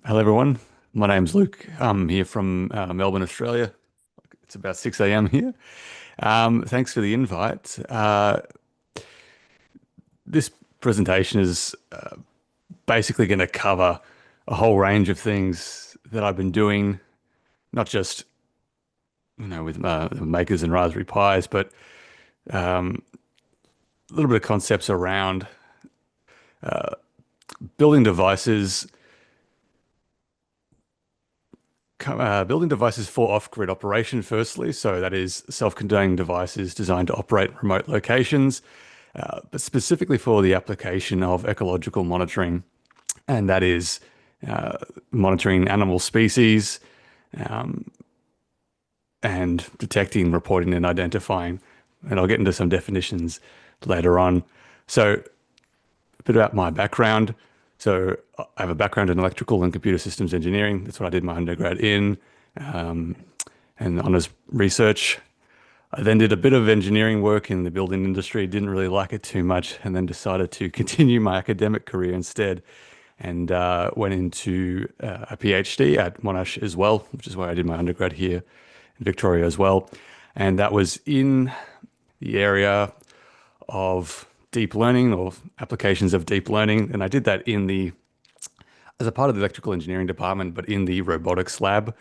Hello, everyone. My name's Luke. I'm here from Melbourne, Australia. It's about 6 a.m. here. Thanks for the invite. This presentation is basically going to cover a whole range of things that I've been doing, not just with makers and Raspberry Pis, but a little bit of concepts around building devices, building devices for off-grid operation, firstly. So that is self-contained devices designed to operate in remote locations, but specifically for the application of ecological monitoring. And that is monitoring animal species and detecting, reporting, and identifying. And I'll get into some definitions later on. So a bit about my background. So I have a background in electrical and computer systems engineering. That's what I did my undergrad in, and honors research. I then did a bit of engineering work in the building industry, didn't really like it too much, and then decided to continue my academic career instead, and went into a PhD at Monash as well, which is where I did my undergrad here in Victoria as well. And that was in the area of deep learning or applications of deep learning. And I did that as a part of the electrical engineering department, but in the robotics lab.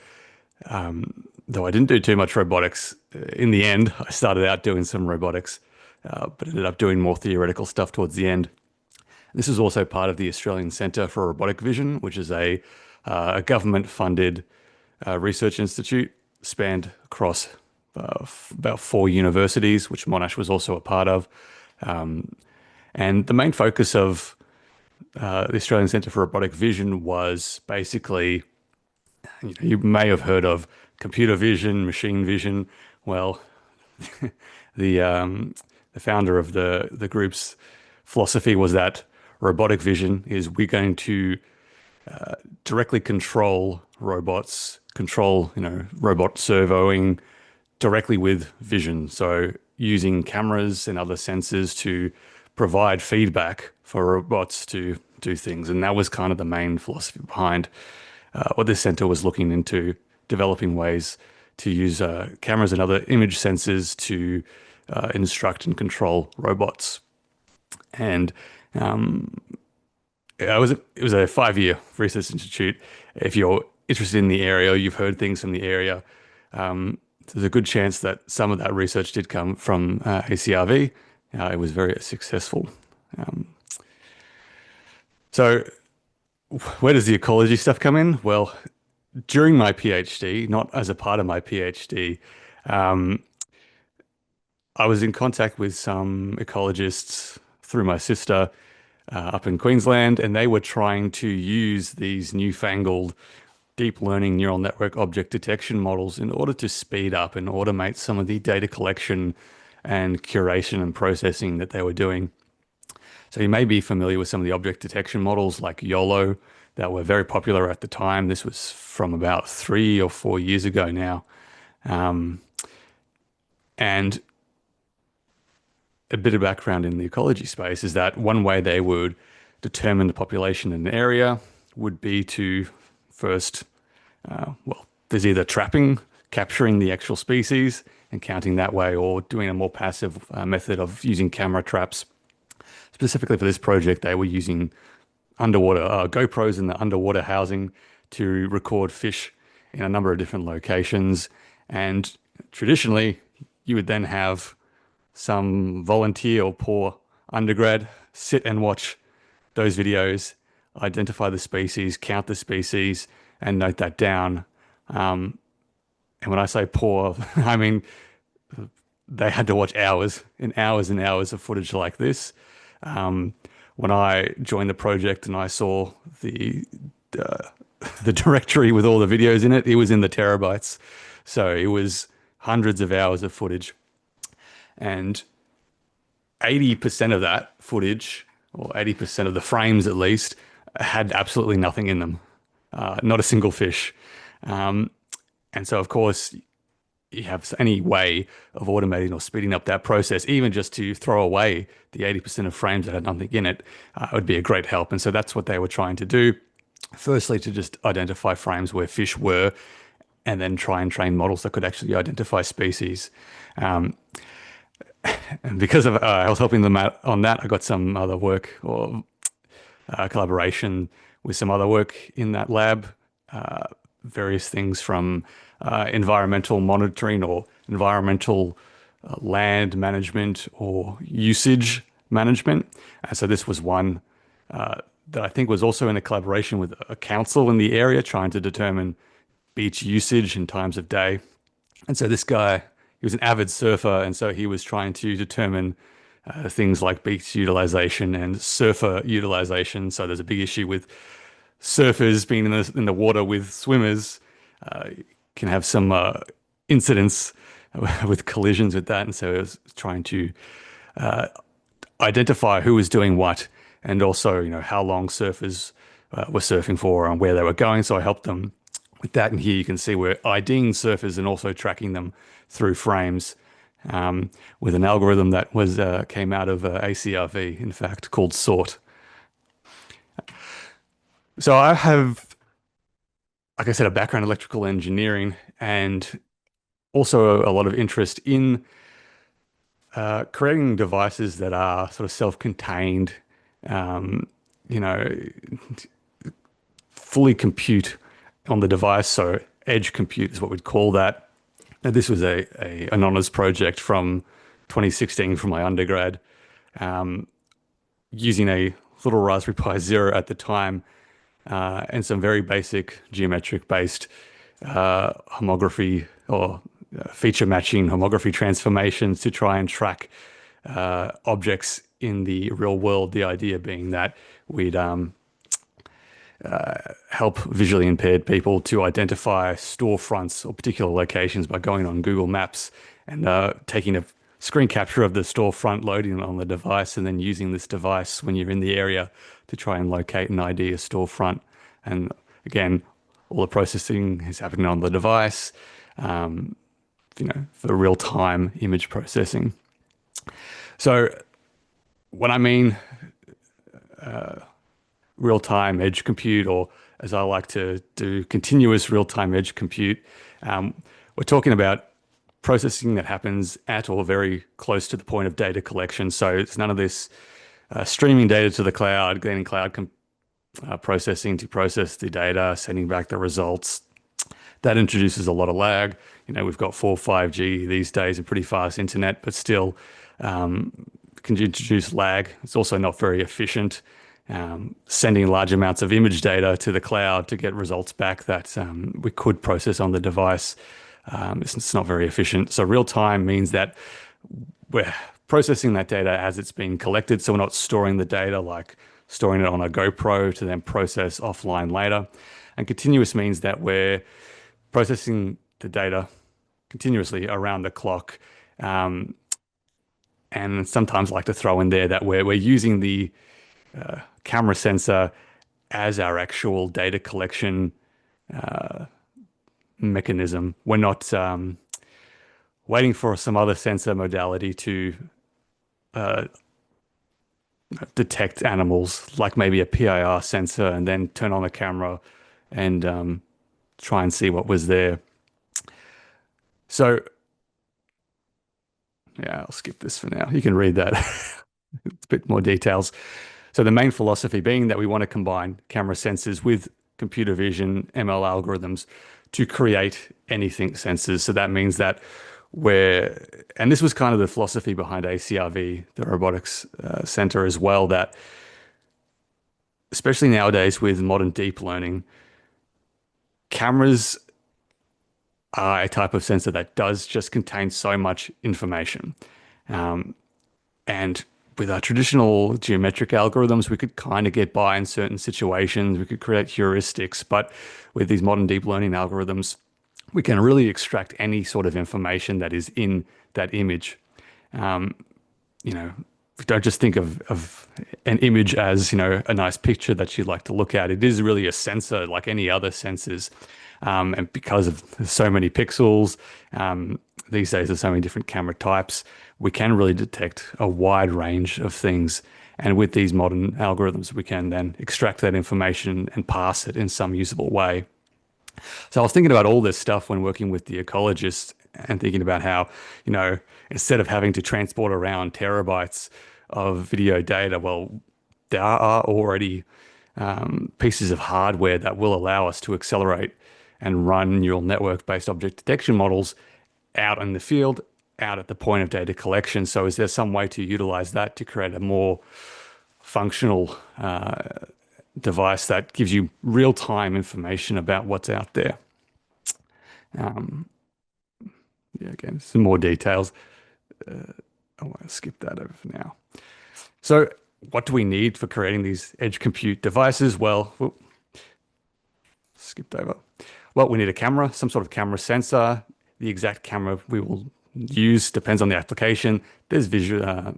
Though I didn't do too much robotics in the end. I started out doing some robotics, but ended up doing more theoretical stuff towards the end. This is also part of the Australian Centre for Robotic Vision, which is a government-funded research institute spanned across about 4 universities, which Monash was also a part of. And the main focus of the Australian Centre for Robotic Vision was basically, you may have heard of computer vision, machine vision. Well, the founder of the group's philosophy was that robotic vision is we're going to directly control robots, control robot servoing directly with vision. So using cameras and other sensors to provide feedback for robots to do things. And that was kind of the main philosophy behind what this center was looking into, developing ways to use cameras and other image sensors to instruct and control robots. And it was a 5-year research institute. If you're interested in the area, or you've heard things from the area, there's a good chance that some of that research did come from ACRV. It was very successful. So where does the ecology stuff come in? Well, during my PhD, not as a part of my PhD, I was in contact with some ecologists through my sister up in Queensland, and they were trying to use these newfangled deep learning neural network object detection models in order to speed up and automate some of the data collection and curation and processing that they were doing. So you may be familiar with some of the object detection models like YOLO that were very popular at the time. This was from about 3 or 4 years ago now. And a bit of background in the ecology space is that one way they would determine the population in an area would be to first, there's either trapping, capturing the actual species and counting that way, or doing a more passive method of using camera traps. Specifically for this project, they were using underwater GoPros in the underwater housing to record fish in a number of different locations. And traditionally, you would then have some volunteer or poor undergrad sit and watch those videos, identify the species, count the species, and note that down. And when I say poor, I mean they had to watch hours and hours and hours of footage like this. When I joined the project and I saw the directory with all the videos in it, it was in the terabytes. So it was hundreds of hours of footage. And 80% of that footage, or 80% of the frames at least, had absolutely nothing in them, not a single fish. And so, of course, you have any way of automating or speeding up that process, even just to throw away the 80% of frames that had nothing in it, would be a great help. And so that's what they were trying to do. Firstly, to just identify frames where fish were, and then try and train models that could actually identify species. Um, and because of I was helping them out on that, I got some other work or collaboration with some other work in that lab. Various things from environmental monitoring or environmental land management or usage management. And so this was one that I think was also in a collaboration with a council in the area trying to determine beach usage and times of day. And so this guy, he was an avid surfer, and so he was trying to determine things like beach utilization and surfer utilization. So there's a big issue with surfers being in the water with swimmers, can have some incidents with collisions with that. And so I was trying to identify who was doing what, and also, how long surfers were surfing for and where they were going. So I helped them with that. And here you can see we're IDing surfers and also tracking them through frames with an algorithm that was came out of ACRV, in fact, called sort. So I have, like I said, a background in electrical engineering and also a lot of interest in creating devices that are sort of self-contained, um, you know, fully compute on the device. So edge compute is what we'd call that. Now, this was an honors project from 2016 from my undergrad, using a little Raspberry Pi Zero at the time, and some very basic geometric based homography or feature matching homography transformations to try and track objects in the real world. The idea being that we'd help visually impaired people to identify storefronts or particular locations by going on Google Maps and taking a screen capture of the storefront, loading it on the device, and then using this device when you're in the area to try and locate and ID a storefront. And again, all the processing is happening on the device, for real-time image processing. So when I mean real-time edge compute, or as I like to do, continuous real-time edge compute, we're talking about processing that happens at or very close to the point of data collection. So it's none of this streaming data to the cloud, getting processing to process the data, sending back the results. That introduces a lot of lag. We've got 4, 5G these days and pretty fast internet, but still can introduce lag. It's also not very efficient. Sending large amounts of image data to the cloud to get results back that we could process on the device. It's not very efficient. So real time means that we're processing that data as it's being collected. So we're not storing the data like storing it on a GoPro to then process offline later. And continuous means that we're processing the data continuously around the clock. And sometimes like to throw in there that we're using the camera sensor as our actual data collection mechanism. We're not waiting for some other sensor modality to detect animals, like maybe a PIR sensor, and then turn on a camera and try and see what was there. So, yeah, I'll skip this for now. You can read that. It's a bit more details. So the main philosophy being that we want to combine camera sensors with computer vision, ML algorithms to create anything sensors. So that means that and this was kind of the philosophy behind ACRV, the robotics center as well, that especially nowadays with modern deep learning, cameras are a type of sensor that does just contain so much information. And with our traditional geometric algorithms, we could kind of get by in certain situations. We could create heuristics, but with these modern deep learning algorithms, we can really extract any sort of information that is in that image. Don't just think of an image as, a nice picture that you'd like to look at. It is really a sensor like any other sensors. And because of so many pixels, these days there's so many different camera types, we can really detect a wide range of things. And with these modern algorithms, we can then extract that information and pass it in some usable way. So I was thinking about all this stuff when working with the ecologist and thinking about how, you know, instead of having to transport around terabytes of video data, well, there are already pieces of hardware that will allow us to accelerate and run neural network-based object detection models out in the field, out at the point of data collection. So is there some way to utilize that to create a more functional device that gives you real-time information about what's out there? Yeah, again, some more details. I want to skip that over for now. So what do we need for creating these edge compute devices? Well, skipped over. Well, we need a camera, some sort of camera sensor. The exact camera we will use depends on the application. There's visual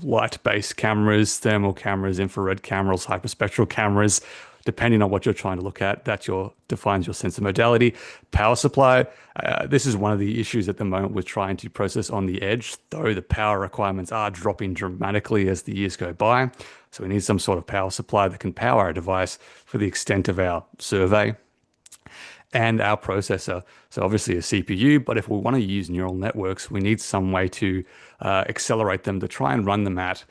light-based cameras, thermal cameras, infrared cameras, hyperspectral cameras. Depending on what you're trying to look at, defines your sensor modality. Power supply. This is one of the issues at the moment with trying to process on the edge, though the power requirements are dropping dramatically as the years go by. So we need some sort of power supply that can power our device for the extent of our survey. And our processor. So obviously a CPU, but if we want to use neural networks, we need some way to accelerate them to try and run them at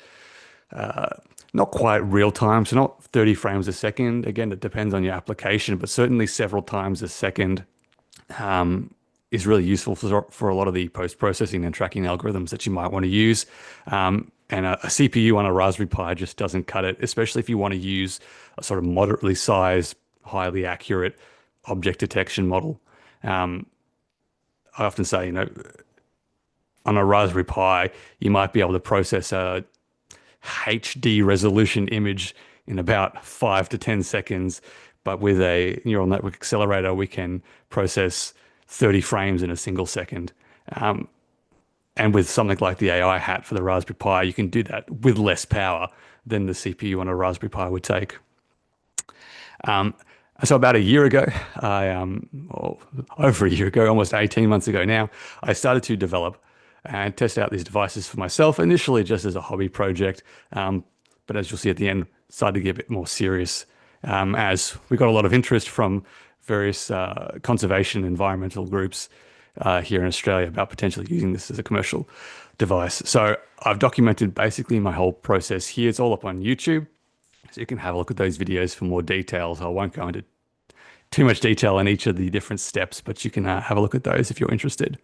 not quite real time, so not 30 frames a second. Again, it depends on your application, but certainly several times a second is really useful for a lot of the post-processing and tracking algorithms that you might want to use. And a CPU on a Raspberry Pi just doesn't cut it, especially if you want to use a sort of moderately sized, highly accurate object detection model. I often say, you know, on a Raspberry Pi, you might be able to process a HD resolution image in about 5 to 10 seconds, but with a neural network accelerator, we can process 30 frames in a single second. And with something like the AI hat for the Raspberry Pi, you can do that with less power than the CPU on a Raspberry Pi would take. So about a year ago, over a year ago, almost 18 months ago now, I started to develop and test out these devices for myself, initially just as a hobby project. But as you'll see at the end, started to get a bit more serious as we got a lot of interest from various conservation environmental groups here in Australia about potentially using this as a commercial device. So I've documented basically my whole process here. It's all up on YouTube. So you can have a look at those videos for more details. I won't go into too much detail on each of the different steps, but you can have a look at those if you're interested.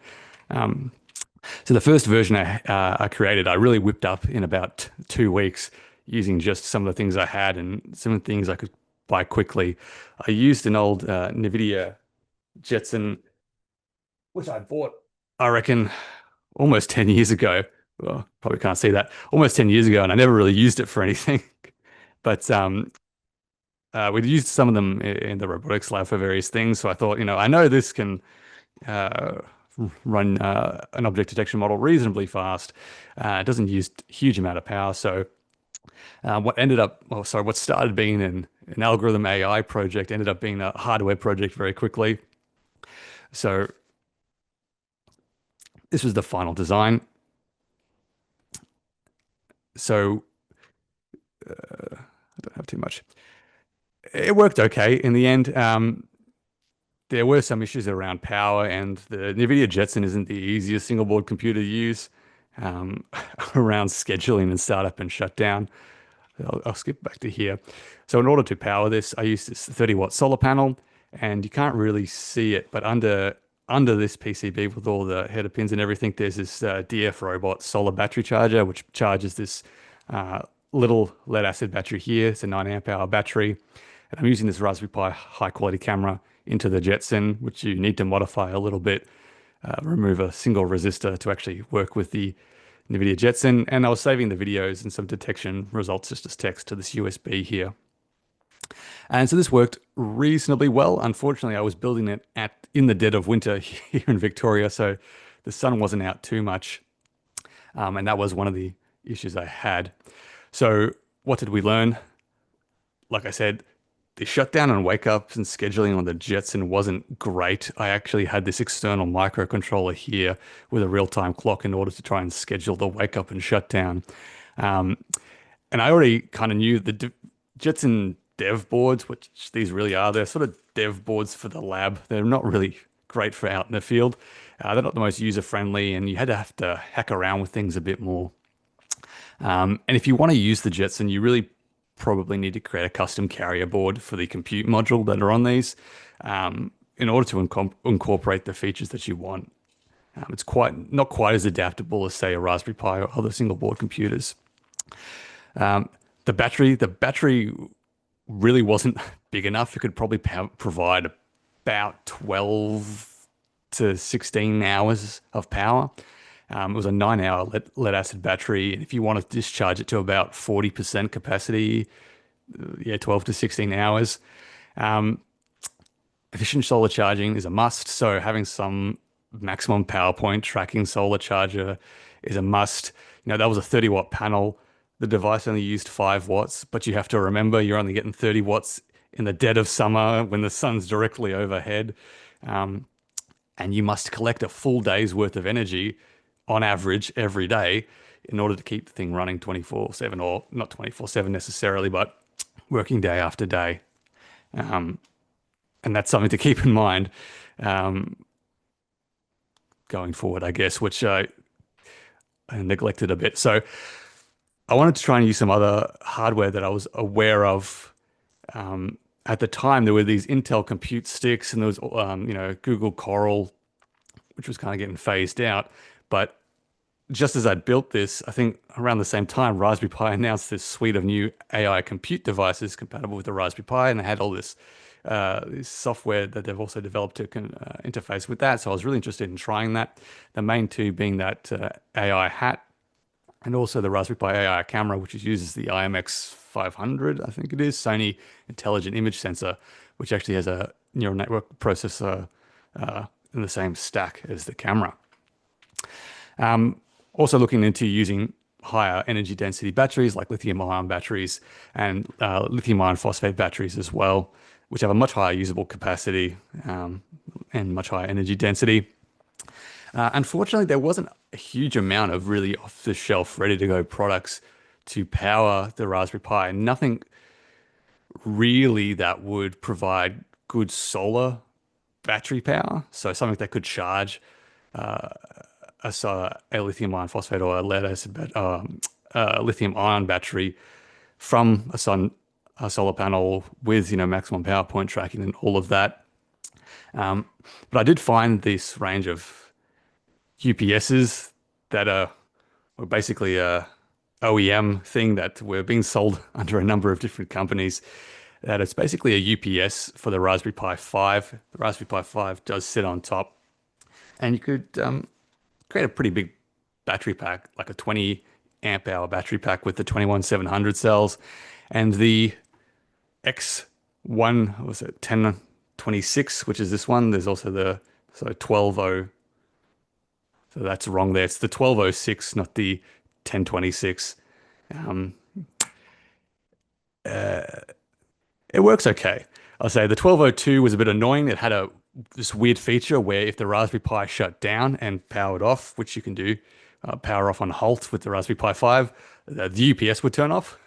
So the first version I created, I really whipped up in about 2 weeks using just some of the things I had and some of the things I could buy quickly. I used an old NVIDIA Jetson, which I bought, I reckon, almost 10 years ago. Well, probably can't see that. Almost 10 years ago, and I never really used it for anything. But we'd used some of them in the robotics lab for various things. So I thought, you know, I know this can run an object detection model reasonably fast. It doesn't use a huge amount of power. So what started being an algorithm AI project ended up being a hardware project very quickly. So this was the final design. So I don't have too much. It worked okay in the end. There were some issues around power, and the NVIDIA Jetson isn't the easiest single board computer to use around scheduling and startup and shutdown. I'll skip back to here. So in order to power this, I used this 30-watt solar panel, and you can't really see it, but under this PCB with all the header pins and everything, there's this DF Robot solar battery charger, which charges this little lead acid battery here. It's a 9 amp hour battery. And I'm using this Raspberry Pi high quality camera into the Jetson, which you need to modify a little bit, remove a single resistor to actually work with the NVIDIA Jetson. And I was saving the videos and some detection results just as text to this USB here. And so this worked reasonably well. Unfortunately, I was building it in the dead of winter here in Victoria, so the sun wasn't out too much. And that was one of the issues I had. So what did we learn? Like I said, the shutdown and wake ups and scheduling on the Jetson wasn't great. I actually had this external microcontroller here with a real-time clock in order to try and schedule the wake up and shutdown. And I already kind of knew the Jetson dev boards, which these really are. They're sort of dev boards for the lab. They're not really great for out in the field. They're not the most user friendly, and you had to have to hack around with things a bit more. And if you want to use the Jetson, you really probably need to create a custom carrier board for the compute module that are on these in order to incorporate the features that you want. It's quite not quite as adaptable as, say, a Raspberry Pi or other single board computers. The battery really wasn't big enough. It could probably provide about 12 to 16 hours of power. It was a 9-hour lead acid battery. And if you want to discharge it to about 40% capacity, yeah, 12 to 16 hours. Efficient solar charging is a must. So having some maximum power point tracking solar charger is a must. That was a 30-watt panel. The device only used 5 watts, but you have to remember you're only getting 30 watts in the dead of summer when the sun's directly overhead. And you must collect a full day's worth of energy on average every day in order to keep the thing running 24/7, or not 24/7 necessarily, but working day after day. And that's something to keep in mind going forward, I guess, which I neglected a bit. So I wanted to try and use some other hardware that I was aware of. At the time, there were these Intel compute sticks, and there was, Google Coral, which was kind of getting phased out. But just as I'd built this, I think around the same time, Raspberry Pi announced this suite of new AI compute devices compatible with the Raspberry Pi, and they had all this software that they've also developed to interface with that. So I was really interested in trying that. The main two being that AI hat, and also the Raspberry Pi AI camera, which uses the IMX 500, I think it is, Sony Intelligent Image Sensor, which actually has a neural network processor in the same stack as the camera. Also looking into using higher energy density batteries like lithium ion batteries and lithium iron phosphate batteries as well, which have a much higher usable capacity and much higher energy density. Unfortunately, there wasn't a huge amount of really off-the-shelf, ready-to-go products to power the Raspberry Pi. Nothing really that would provide good solar battery power. So something that could charge a lithium iron phosphate or a lead acid lithium ion battery from a solar panel with maximum power point tracking and all of that. But I did find this range of UPSs that were basically a OEM thing that were being sold under a number of different companies. That it's basically a UPS for the Raspberry Pi 5. The Raspberry Pi 5 does sit on top, and you could create a pretty big battery pack, like a 20 amp hour battery pack with the 21700 cells, and the X1 was it 1026, which is this one. There's also the 120. So that's wrong there. It's the 1206, not the 1026. It works okay. I'll say the 1202 was a bit annoying. It had this weird feature where if the Raspberry Pi shut down and powered off, which you can do, power off on halt with the Raspberry Pi 5, the UPS would turn off,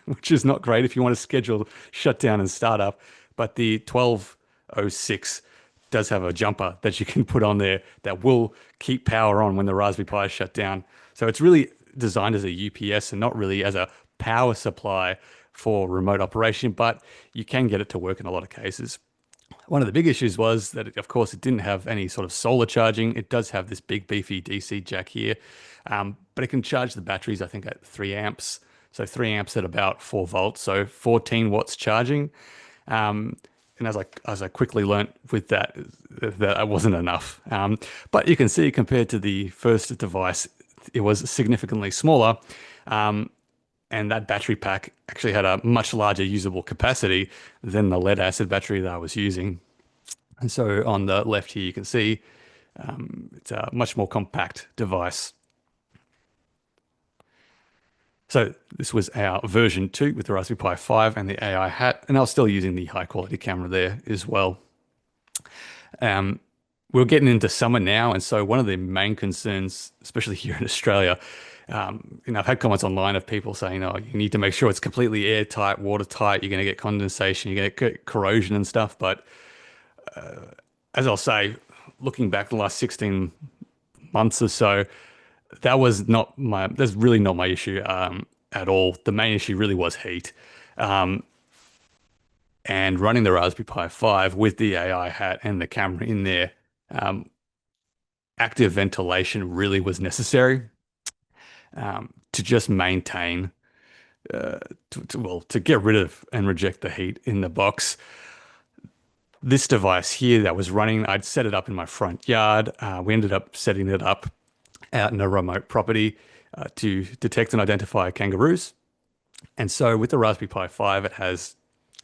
which is not great if you want to schedule shutdown and startup. But the 1206 does have a jumper that you can put on there that will keep power on when the Raspberry Pi is shut down. So it's really designed as a UPS and not really as a power supply for remote operation, but you can get it to work in a lot of cases. One of the big issues was that, of course, it didn't have any sort of solar charging. It does have this big beefy DC jack here, but it can charge the batteries, I think, at 3 amps. So 3 amps at about 4 volts, so 14 watts charging. And as I quickly learnt with that wasn't enough. But you can see compared to the first device, it was significantly smaller. And that battery pack actually had a much larger usable capacity than the lead acid battery that I was using. And so on the left here, you can see it's a much more compact device. So this was our version 2 with the Raspberry Pi 5 and the AI hat, and I was still using the high quality camera there as well. we're getting into summer now, and so one of the main concerns, especially here in Australia, I've had comments online of people saying, "Oh, you need to make sure it's completely airtight, watertight. You're going to get condensation, you're going to get corrosion and stuff." But as I'll say, looking back the last 16 months or so, that's really not my issue at all. The main issue really was heat. Um, and running the Raspberry Pi 5 with the AI hat and the camera in there, um, active ventilation really was necessary to just maintain, to get rid of and reject the heat in the box. This device here that was running, I'd set it up in my front yard. We ended up setting it up out in a remote property to detect and identify kangaroos. And so with the Raspberry Pi 5, it has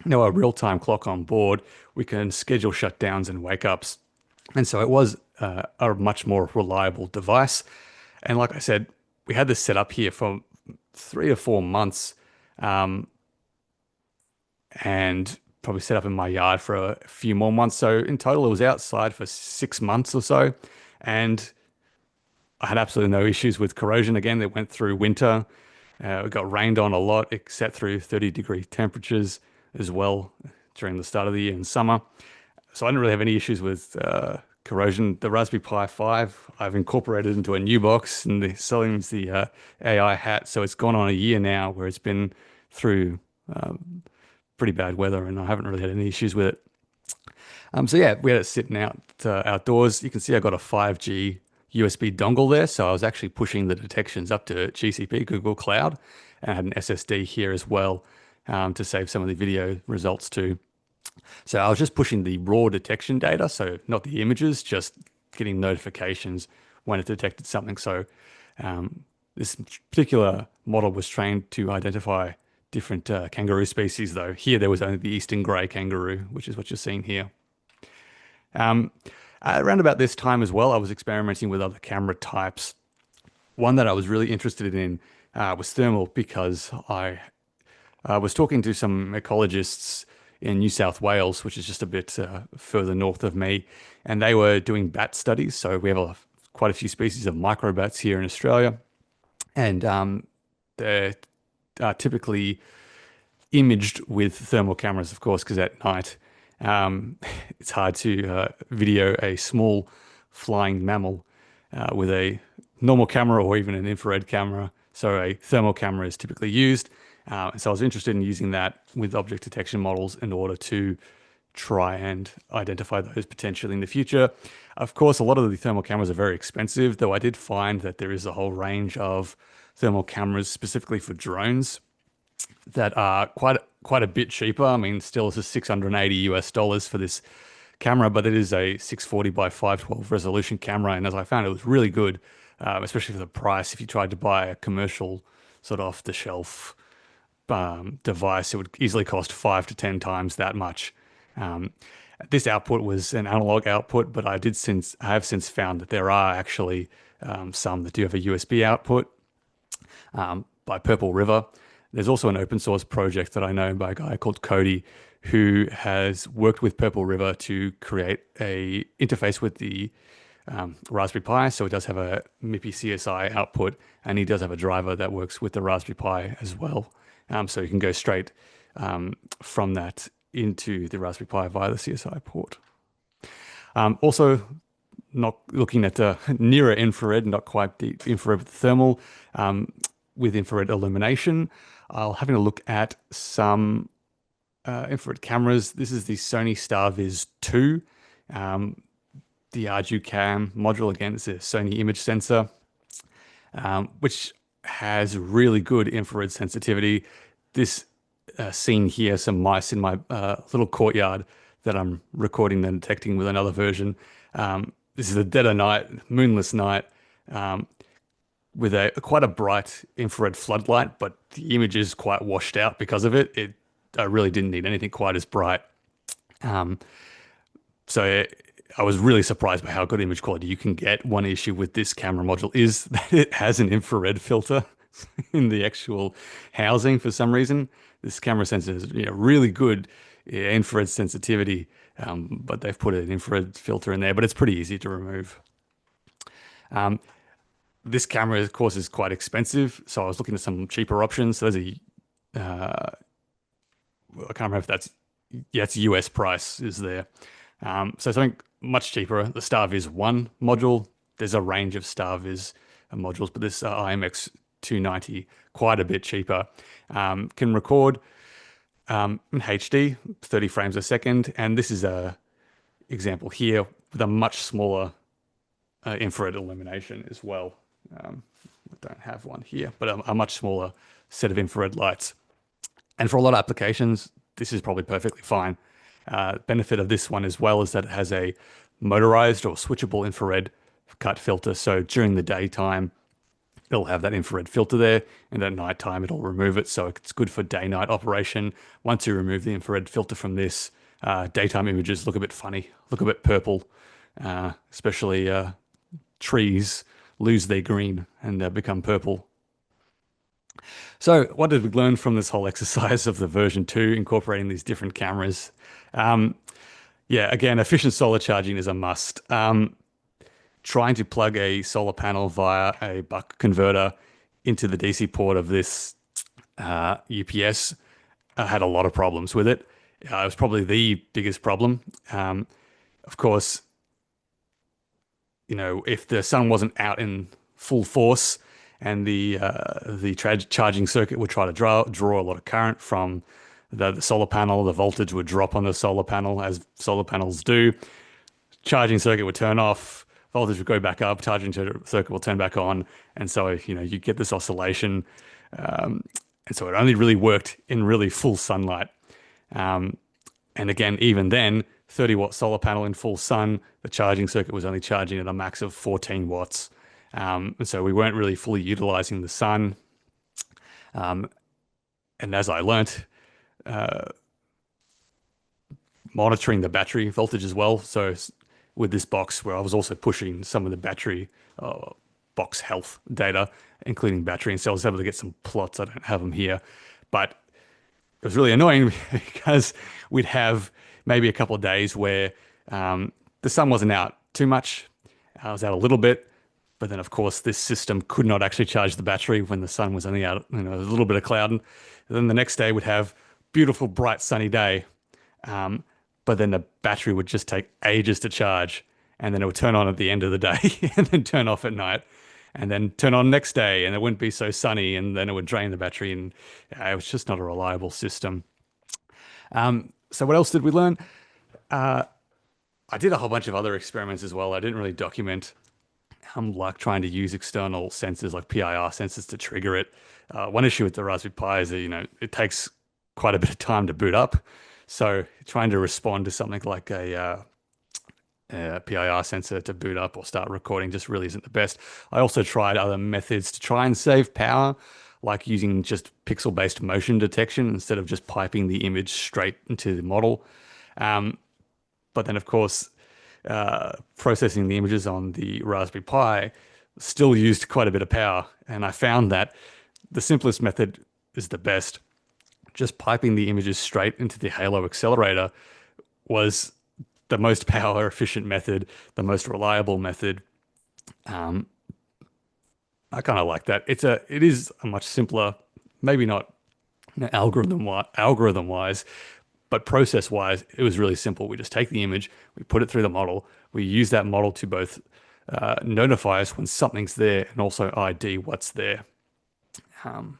a real-time clock on board. We can schedule shutdowns and wake-ups. And so it was a much more reliable device. And like I said, we had this set up here for 3 or 4 months, and probably set up in my yard for a few more months. So in total, it was outside for 6 months or so. And I had absolutely no issues with corrosion. Again, it went through winter. It got rained on a lot. It sat through 30-degree temperatures as well during the start of the year in summer. So I didn't really have any issues with corrosion. The Raspberry Pi 5, I've incorporated into a new box, and the selling's the AI hat. So it's gone on a year now where it's been through pretty bad weather, and I haven't really had any issues with it. So yeah, we had it sitting outdoors. You can see I got a 5G USB dongle there, so I was actually pushing the detections up to GCP, Google Cloud, and I had an SSD here as well to save some of the video results too. So I was just pushing the raw detection data, so not the images, just getting notifications when it detected something. So this particular model was trained to identify different kangaroo species, though. Here there was only the eastern grey kangaroo, which is what you're seeing here. Um, Around about this time as well, I was experimenting with other camera types. One that I was really interested in was thermal, because I was talking to some ecologists in New South Wales, which is just a bit further north of me, and they were doing bat studies. So we have quite a few species of microbats here in Australia, and they're typically imaged with thermal cameras, of course, because at night um, it's hard to video a small flying mammal with a normal camera or even an infrared camera. So a thermal camera is typically used. So I was interested in using that with object detection models in order to try and identify those potentially in the future. Of course, a lot of the thermal cameras are very expensive, though I did find that there is a whole range of thermal cameras specifically for drones that are quite a bit cheaper. I mean, still it's a $680 for this camera, but it is a 640 by 512 resolution camera, and as I found, it was really good, especially for the price. If you tried to buy a commercial sort of off-the-shelf device, it would easily cost 5 to 10 times that much. Um, this output was an analog output, but I have since found that there are actually some that do have a USB output by Purple River. There's also an open source project that I know by a guy called Cody, who has worked with Purple River to create a interface with the Raspberry Pi. So it does have a MIPI CSI output, and he does have a driver that works with the Raspberry Pi as well. So you can go straight from that into the Raspberry Pi via the CSI port. Also, not looking at nearer infrared, not quite deep infrared with thermal, with infrared illumination. I'll having a look at some infrared cameras. This is the Sony StarViz 2. The RGCam module, again, it's a Sony image sensor, which has really good infrared sensitivity. This scene here, some mice in my little courtyard that I'm recording and detecting with another version. This is a dead of night, moonless night, with quite a bright infrared floodlight, but the image is quite washed out because of it. I really didn't need anything quite as bright. So I was really surprised by how good image quality you can get. One issue with this camera module is that it has an infrared filter, in the actual housing for some reason. This camera sensor is really good infrared sensitivity, but they've put an infrared filter in there, but it's pretty easy to remove. This camera, of course, is quite expensive, so I was looking at some cheaper options. So there's I can't remember if that's, yeah, it's US price is there. So something much cheaper, the StarViz 1 module. There's a range of StarViz modules, but this IMX 290, quite a bit cheaper. Can record in HD, 30 frames a second, and this is a example here with a much smaller infrared illumination as well. I don't have one here, but a much smaller set of infrared lights. And for a lot of applications, this is probably perfectly fine. Benefit of this one as well is that it has a motorized or switchable infrared cut filter. So during the daytime, it'll have that infrared filter there, and at nighttime, it'll remove it. So it's good for day-night operation. Once you remove the infrared filter from this, daytime images look a bit funny, look a bit purple, especially trees lose their green and become purple. So what did we learn from this whole exercise of the version 2 incorporating these different cameras? Yeah, again, efficient solar charging is a must. Trying to plug a solar panel via a buck converter into the DC port of this UPS had a lot of problems with it. It was probably the biggest problem. Of course, if the sun wasn't out in full force and the charging circuit would try to draw a lot of current from the solar panel, the voltage would drop on the solar panel as solar panels do. Charging circuit would turn off, voltage would go back up, charging circuit will turn back on, and so you get this oscillation. And so it only really worked in really full sunlight. And again, even then, 30-watt solar panel in full sun, the charging circuit was only charging at a max of 14 watts. And so we weren't really fully utilizing the sun. And as I learnt, monitoring the battery voltage as well. So with this box, where I was also pushing some of the battery box health data, including battery and cells, able to get some plots. I don't have them here, but it was really annoying because we'd have maybe a couple of days where the sun wasn't out too much. I was out a little bit, but then of course this system could not actually charge the battery when the sun was only out, a little bit of cloud. And then the next day we'd have beautiful, bright, sunny day. But then the battery would just take ages to charge, and then it would turn on at the end of the day and then turn off at night, and then turn on next day, and it wouldn't be so sunny, and then it would drain the battery, and it was just not a reliable system. So what else did we learn? I did a whole bunch of other experiments as well. I didn't really document. Like trying to use external sensors like PIR sensors to trigger it. One issue with the Raspberry Pi is that, it takes quite a bit of time to boot up. So trying to respond to something like a PIR sensor to boot up or start recording just really isn't the best. I also tried other methods to try and save power, like using just pixel-based motion detection instead of just piping the image straight into the model. But then, of course, processing the images on the Raspberry Pi still used quite a bit of power. And I found that the simplest method is the best. Just piping the images straight into the Halo accelerator was the most power efficient method, the most reliable method. I kind of like that. It is a much simpler, maybe not algorithm wise, but process wise, it was really simple. We just take the image, we put it through the model, we use that model to both notify us when something's there and also ID what's there. And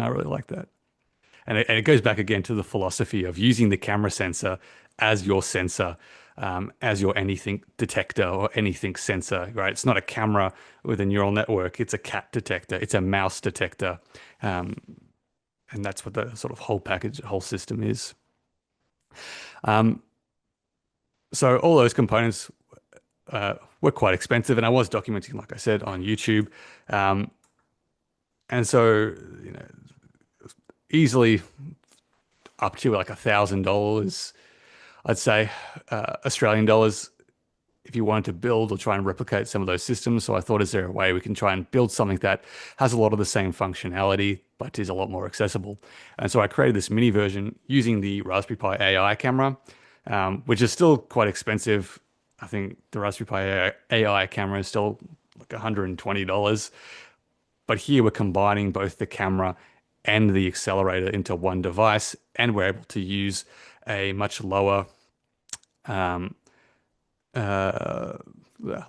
I really like that. And it goes back again to the philosophy of using the camera sensor as your sensor, as your anything detector or anything sensor, right? It's not a camera with a neural network. It's a cat detector. It's a mouse detector. And that's what the sort of whole package, whole system is. So all those components were quite expensive, and I was documenting, like I said, on YouTube. And so, easily up to like $1,000, I'd say, Australian dollars if you wanted to build or try and replicate some of those systems. So I thought, is there a way we can try and build something that has a lot of the same functionality, but is a lot more accessible? And so I created this mini version using the Raspberry Pi AI camera, which is still quite expensive. I think the Raspberry Pi AI camera is still like $120. But here we're combining both the camera and the accelerator into one device, and we're able to use a much um, uh,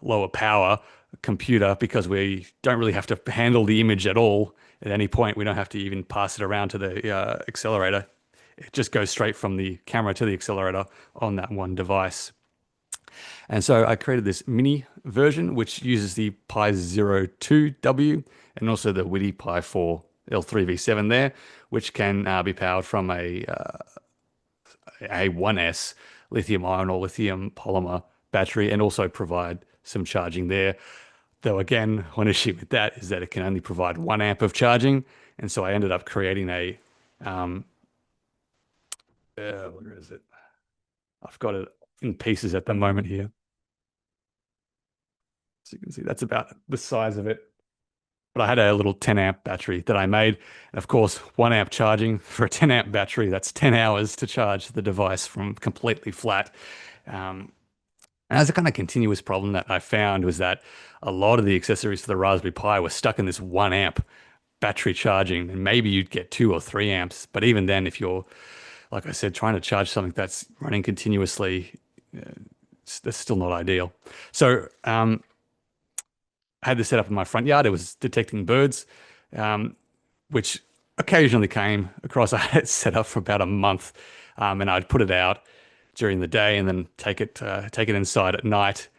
lower power computer because we don't really have to handle the image at all at any point. We don't have to even pass it around to the accelerator. It just goes straight from the camera to the accelerator on that one device. And so I created this mini version, which uses the Pi Zero 2W and also the WiDi Pi 4 L3V7 there, which can be powered from a 1S lithium ion or lithium polymer battery and also provide some charging there. Though again, one issue with that is that it can only provide 1 amp of charging. And so I ended up creating um, where is it? I've got it in pieces at the moment here. So you can see that's about the size of it. But I had a little 10 amp battery that I made. And of course, 1 amp charging for a 10 amp battery, that's 10 hours to charge the device from completely flat. Um, and as a kind of continuous problem that I found was that a lot of the accessories for the Raspberry Pi were stuck in this 1 amp battery charging. And maybe you'd get 2 or 3 amps. But even then, if you're, like I said, trying to charge something that's running continuously, that's still not ideal. So I had this set up in my front yard. It was detecting birds, um, which occasionally came across. I had it set up for about a month, and I'd put it out during the day and then take it inside at night.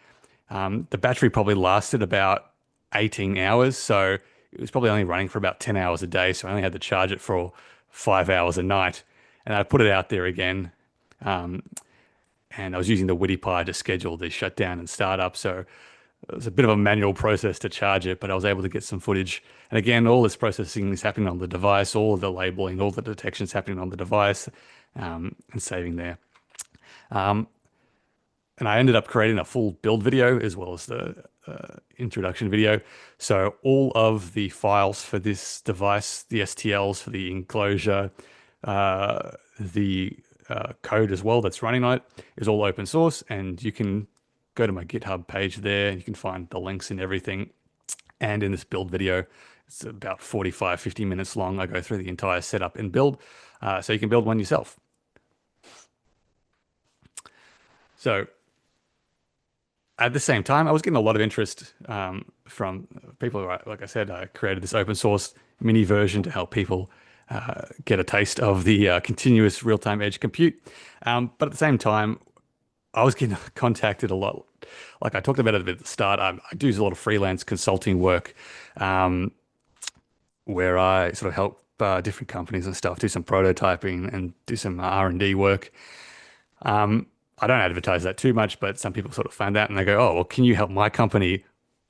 The battery probably lasted about 18 hours, so it was probably only running for about 10 hours a day. So I only had to charge it for 5 hours a night, and I put it out there again. Um, and I was using the WiDi Pi to schedule the shutdown and startup. So it was a bit of a manual process to charge it, but I was able to get some footage. And again, all this processing is happening on the device, all of the labeling, all the detections happening on the device, and saving there. Um, and I ended up creating a full build video as well as the introduction video. So all of the files for this device, the STLs for the enclosure, the code as well that's running on it is all open source, and you can go to my GitHub page there. You can find the links and everything. And in this build video, it's about 45, 50 minutes long. I go through the entire setup and build, so you can build one yourself. So at the same time, I was getting a lot of interest from people who, like I said, I created this open source mini version to help people get a taste of the continuous real-time edge compute. But at the same time, I was getting contacted a lot. Like I talked about it a bit at the start, I do a lot of freelance consulting work where I sort of help different companies and stuff do some prototyping and do some R&D work. I don't advertise that too much, but some people sort of find out and they go, "Oh, well, can you help my company?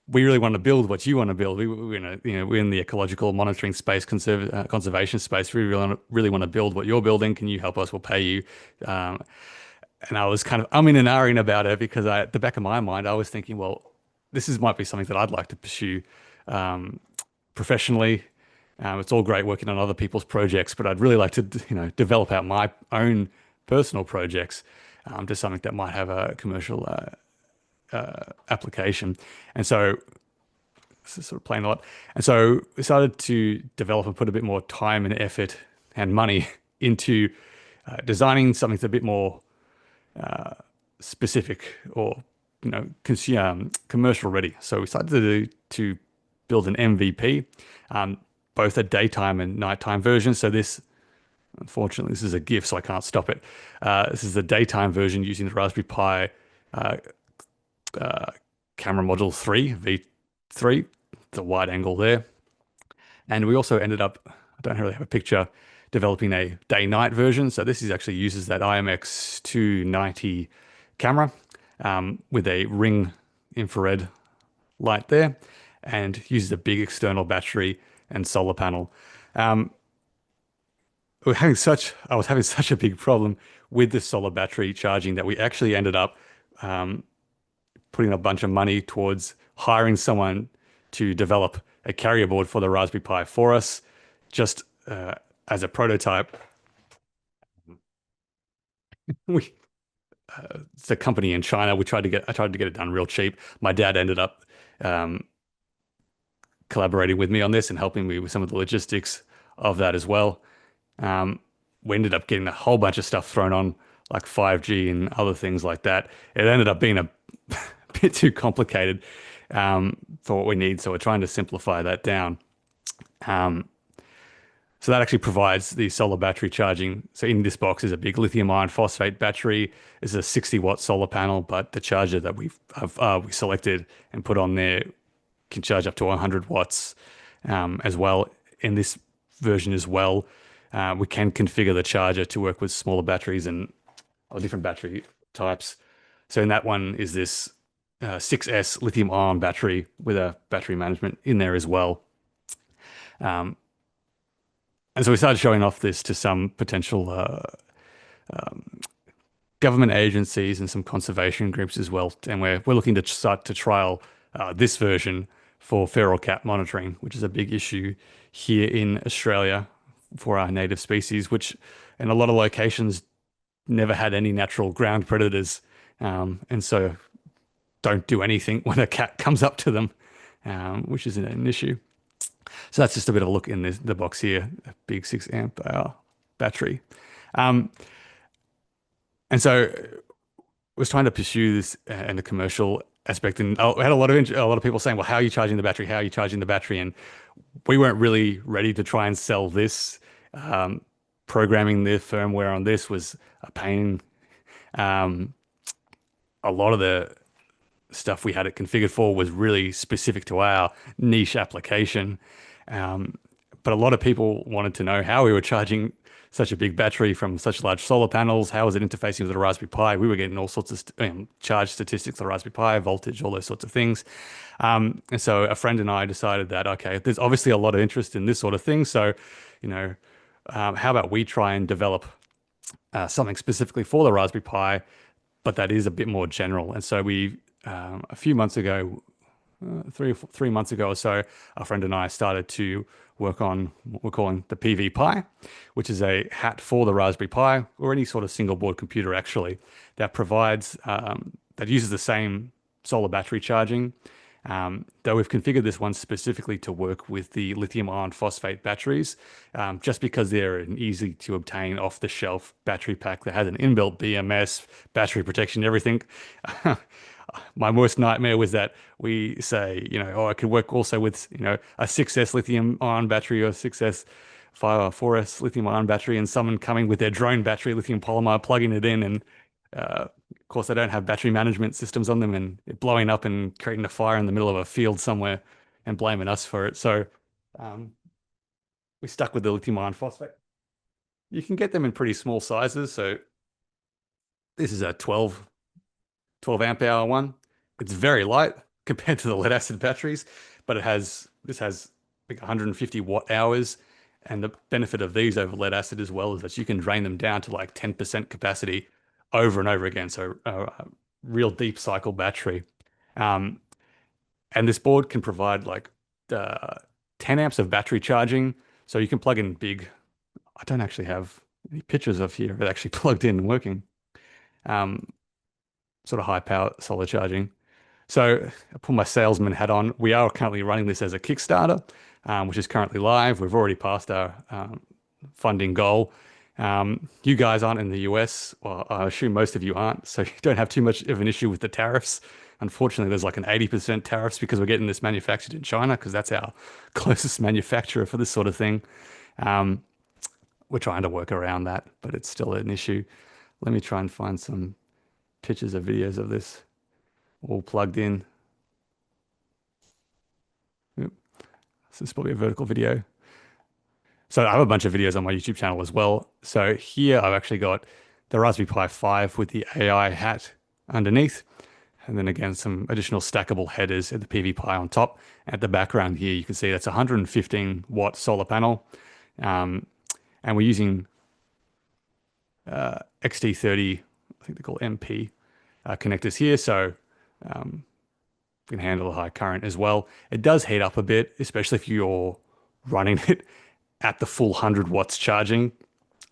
We really want to build what you want to build. We're in the ecological monitoring space, conservation space. We really want to build what you're building. Can you help us? We'll pay you." And I was kind of umming and ahhing about it because at the back of my mind, I was thinking, well, might be something that I'd like to pursue professionally. It's all great working on other people's projects, but I'd really like to, develop out my own personal projects to something that might have a commercial application. And so, this is sort of playing a lot. And so, we started to develop and put a bit more time and effort and money into designing something that's a bit more specific or commercial ready. So we started to build an MVP, both a daytime and nighttime version. So unfortunately, this is a GIF, so I can't stop it. This is the daytime version using the Raspberry Pi camera module 3, V3, the wide angle there. And we also ended up, I don't really have a picture, developing a day-night version. So this actually uses that IMX290 camera with a ring infrared light there and uses a big external battery and solar panel. I was having such a big problem with the solar battery charging that we actually ended up putting a bunch of money towards hiring someone to develop a carrier board for the Raspberry Pi for us, just as a prototype. We, it's a company in China. I tried to get it done real cheap. My dad ended up um, collaborating with me on this and helping me with some of the logistics of that as well. Um, we ended up getting a whole bunch of stuff thrown on, like 5G and other things like that. It ended up being a bit too complicated for what we need, so we're trying to simplify that down. Um, so that actually provides the solar battery charging. So in this box is a big lithium iron phosphate battery. It's a 60-watt solar panel, but the charger that we selected and put on there can charge up to 100 watts as well. In this version as well, we can configure the charger to work with smaller batteries and different battery types. So in that one is this 6S lithium ion battery with a battery management in there as well. Um, and so we started showing off this to some potential government agencies and some conservation groups as well. And we're looking to start to trial this version for feral cat monitoring, which is a big issue here in Australia for our native species, which in a lot of locations never had any natural ground predators, and so don't do anything when a cat comes up to them, which is an issue. So that's just a bit of a look in the box here, a big 6 amp hour battery. Um, and so was trying to pursue this in the commercial aspect, and I had a lot of people saying, "Well, how are you charging the battery? How are you charging the battery?" And we weren't really ready to try and sell this. Programming the firmware on this was a pain. Um, a lot of the stuff we had it configured for was really specific to our niche application. Um, but a lot of people wanted to know how we were charging such a big battery from such large solar panels. How was it interfacing with the Raspberry Pi? We were getting all sorts of charge statistics of the Raspberry Pi, voltage, all those sorts of things. And so a friend and I decided that, okay, there's obviously a lot of interest in this sort of thing. So, you know, how about we try and develop something specifically for the Raspberry Pi, but that is a bit more general. And so a few months ago, 3 months ago or so, a friend and I started to work on what we're calling the PV Pi, which is a hat for the Raspberry Pi or any sort of single board computer actually that provides that uses the same solar battery charging. Though we've configured this one specifically to work with the lithium iron phosphate batteries, just because they're an easy to obtain off the shelf battery pack that has an inbuilt BMS, battery protection, everything. My worst nightmare was that we say, oh, I could work also with, a 6S lithium ion battery or 6S 4S lithium ion battery, and someone coming with their drone battery, lithium polymer, plugging it in, and of course they don't have battery management systems on them, and it blowing up and creating a fire in the middle of a field somewhere and blaming us for it. So um, we stuck with the lithium ion phosphate. You can get them in pretty small sizes. So this is a 12 amp hour one. It's very light compared to the lead acid batteries, but this has like 150 watt hours. And the benefit of these over lead acid as well is that you can drain them down to like 10% capacity over and over again. So a real deep cycle battery. Um, and this board can provide like 10 amps of battery charging. So you can plug in big, I don't actually have any pictures of here of it actually plugged in and working. Um, Sort of high power solar charging. So I put my salesman hat on. We are currently running this as a Kickstarter, which is currently live. We've already passed our funding goal. You guys aren't in the US. Well, I assume most of you aren't, so you don't have too much of an issue with the tariffs. Unfortunately, there's like an 80% tariffs because we're getting this manufactured in China because that's our closest manufacturer for this sort of thing. Um, we're trying to work around that, but it's still an issue. Let me try and find some pictures or videos of this all plugged in. Yep. This is probably a vertical video. So I have a bunch of videos on my YouTube channel as well. So here I've actually got the Raspberry Pi 5 with the AI hat underneath. And then again, some additional stackable headers at the PV Pi on top. At the background here, you can see that's a 115 watt solar panel. And we're using XT30, I think they're called MP connectors here. So can handle a high current as well. It does heat up a bit, especially if you're running it at the full 100 watts charging.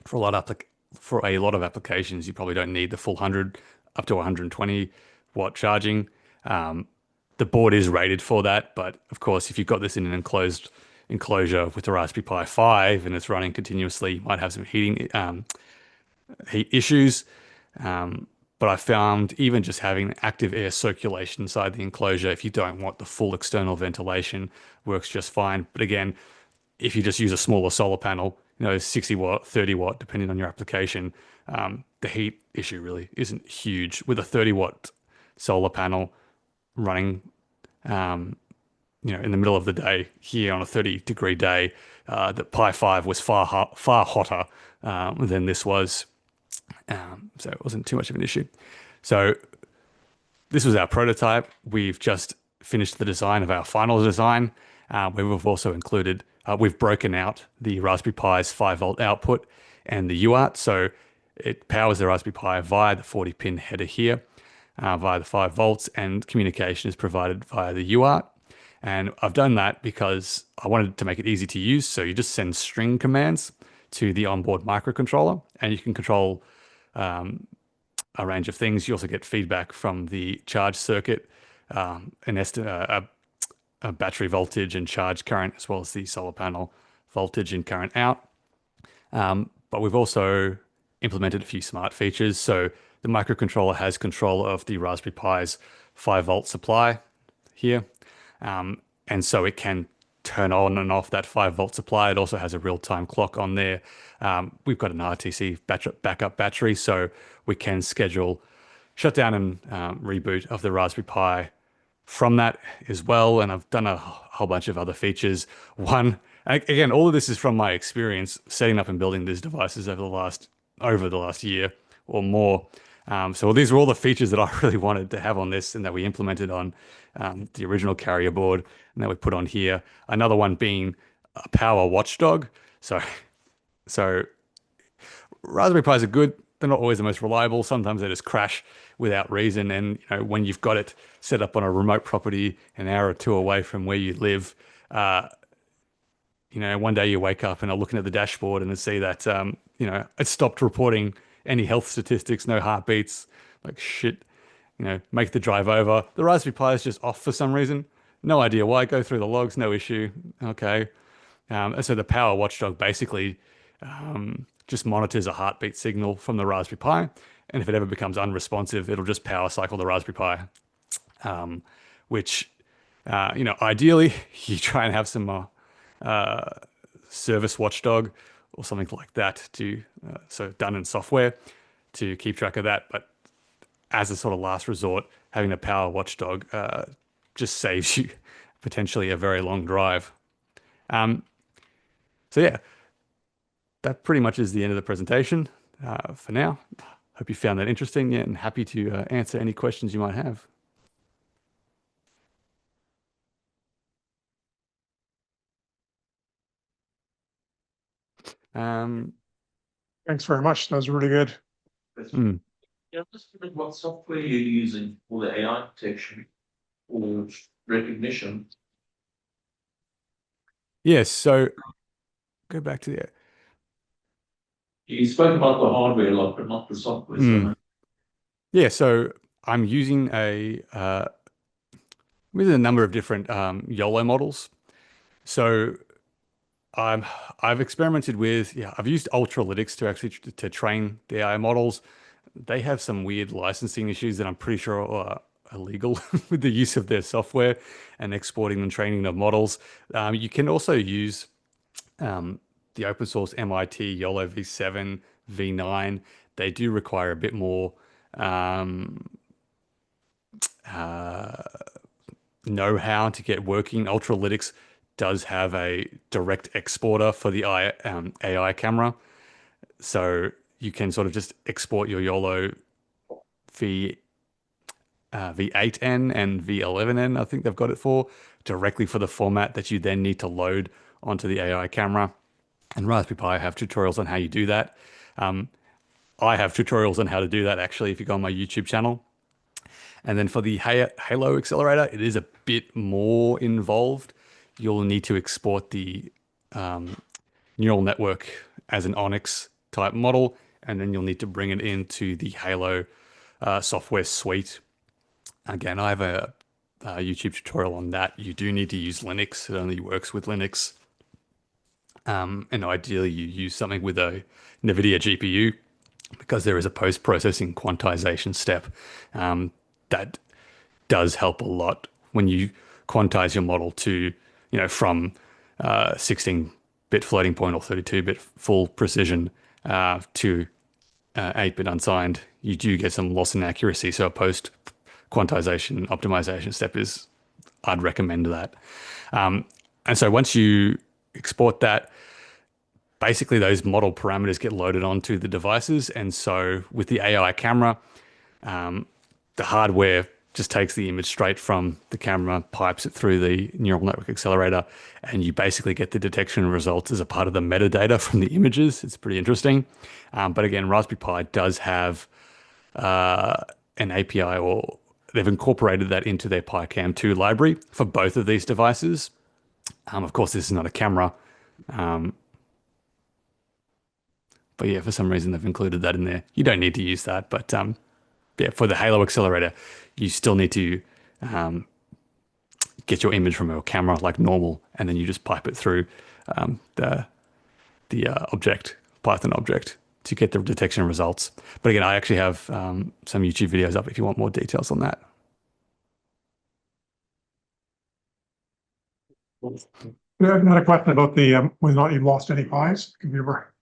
For a lot of for a lot of applications, you probably don't need the full 100 up to 120 watt charging. Um, the board is rated for that, but of course, if you've got this in an enclosed enclosure with a Raspberry Pi 5 and it's running continuously, you might have some heat issues. Um, but I found even just having active air circulation inside the enclosure, if you don't want the full external ventilation, works just fine. But again, if you just use a smaller solar panel, 60 watt, 30 watt, depending on your application, the heat issue really isn't huge. With a 30-watt solar panel running, in the middle of the day here on a 30-degree day, the Pi 5 was far hotter than this was. So it wasn't too much of an issue. So this was our prototype. We've just finished the design of our final design, where we've also included, we've broken out the Raspberry Pi's 5-volt output and the UART. So it powers the Raspberry Pi via the 40-pin header here, via the 5 volts, and communication is provided via the UART. And I've done that because I wanted to make it easy to use. So you just send string commands to the onboard microcontroller, and you can control a range of things. You also get feedback from the charge circuit, a battery voltage and charge current, as well as the solar panel voltage and current out. But we've also implemented a few smart features. So the microcontroller has control of the Raspberry Pi's 5-volt supply here. And so it can turn on and off that 5-volt supply. It also has a real-time clock on there. We've got an RTC backup battery, so we can schedule shutdown and reboot of the Raspberry Pi from that as well. And I've done a whole bunch of other features. Again, all of this is from my experience setting up and building these devices over the last year or more. So these were all the features that I really wanted to have on this and that we implemented on the original carrier board and that we put on here. Another one being a power watchdog. So Raspberry Pis are good. They're not always the most reliable. Sometimes they just crash without reason. And when you've got it set up on a remote property an hour or two away from where you live, one day you wake up and are looking at the dashboard and see that it stopped reporting any health statistics, no heartbeats, like shit. Make the drive over. The Raspberry Pi is just off for some reason. No idea why. Go through the logs, no issue. Okay. And so the power watchdog basically just monitors a heartbeat signal from the Raspberry Pi. And if it ever becomes unresponsive, it'll just power cycle the Raspberry Pi, which, ideally you try and have some service watchdog or something like that so done in software to keep track of that. But as a sort of last resort, having a power watchdog just saves you potentially a very long drive. So yeah, that pretty much is the end of the presentation for now. Hope you found that interesting, and happy to answer any questions you might have. Um, Thanks very much. That was really good. mm, Yeah, just wondering what software you're using for the AI detection or recognition. yes, so go back to the. You spoke about the hardware a lot, but not the software. Mm. Yeah, so I'm using with a number of different YOLO models. So I've experimented with, I've used Ultralytics to actually to train the AI models. They have some weird licensing issues that I'm pretty sure are illegal with the use of their software and exporting and training of models. You can also use the open source MIT YOLO V7, V9. They do require a bit more know-how to get working. Ultralytics does have a direct exporter for the AI camera. So you can sort of just export your YOLO V8N and V11N, I think they've got it for, directly for the format that you then need to load onto the AI camera. And Raspberry Pi have tutorials on how you do that. I have tutorials on how to do that actually if you go on my YouTube channel. And then for the Halo accelerator, it is a bit more involved. You'll need to export the neural network as an Onyx type model, and then you'll need to bring it into the Halo software suite. Again, I have a YouTube tutorial on that. You do need to use Linux. It only works with Linux. And ideally, you use something with a NVIDIA GPU because there is a post-processing quantization step that does help a lot when you quantize your model to, from 16-bit floating point or 32-bit full precision to 8-bit unsigned. You do get some loss in accuracy. So a post quantization optimization step I'd recommend that. And so once you export that, basically those model parameters get loaded onto the devices. And so with the AI camera, the hardware just takes the image straight from the camera, pipes it through the neural network accelerator, and you basically get the detection results as a part of the metadata from the images. It's pretty interesting. But again, Raspberry Pi does have an API, or they've incorporated that into their PiCam 2 library for both of these devices. Of course, this is not a camera. But yeah, for some reason they've included that in there. You don't need to use that, but yeah, for the Halo accelerator, you still need to get your image from a camera like normal, and then you just pipe it through the object, Python object, to get the detection results. But again, I actually have some YouTube videos up if you want more details on that. Yeah, I've got a question about the whether or not you've lost any pies. Have you ever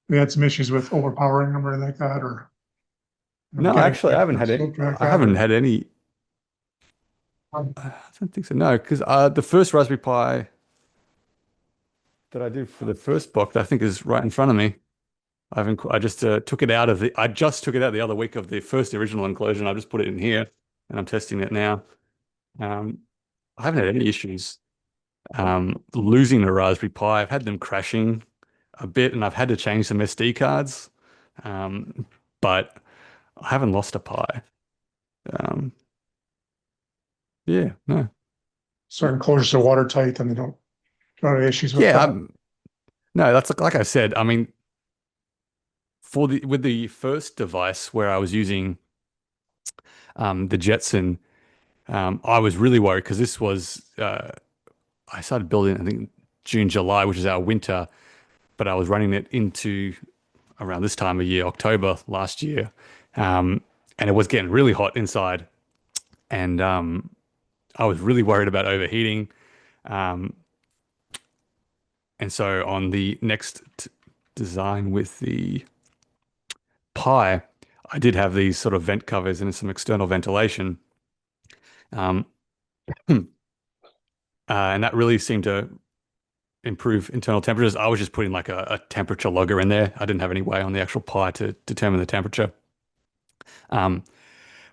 we had some issues with overpowering them or anything like that, or No, actually, I haven't had any. I haven't had any. I don't think so. No, because the first Raspberry Pi that I did for the first box, I think, is right in front of me. I just took it out of the. I just took it out the other week of the first original enclosure, and I just put it in here, and I'm testing it now. I haven't had any issues losing the Raspberry Pi. I've had them crashing a bit, and I've had to change some SD cards, but I haven't lost a Pi. Yeah, no. certain enclosures are watertight and they don't have issues with Yeah, that? no, that's like I said. I mean, with the first device where I was using the Jetson, I was really worried because this was I started building, I think, June, July, which is our winter, but I was running it into around this time of year, October last year, and it was getting really hot inside, and I was really worried about overheating. And so on the next design with the Pi, I did have these sort of vent covers and some external ventilation. Um, and that really seemed to improve internal temperatures. I was just putting like a temperature logger in there. I didn't have any way on the actual Pi to determine the temperature. But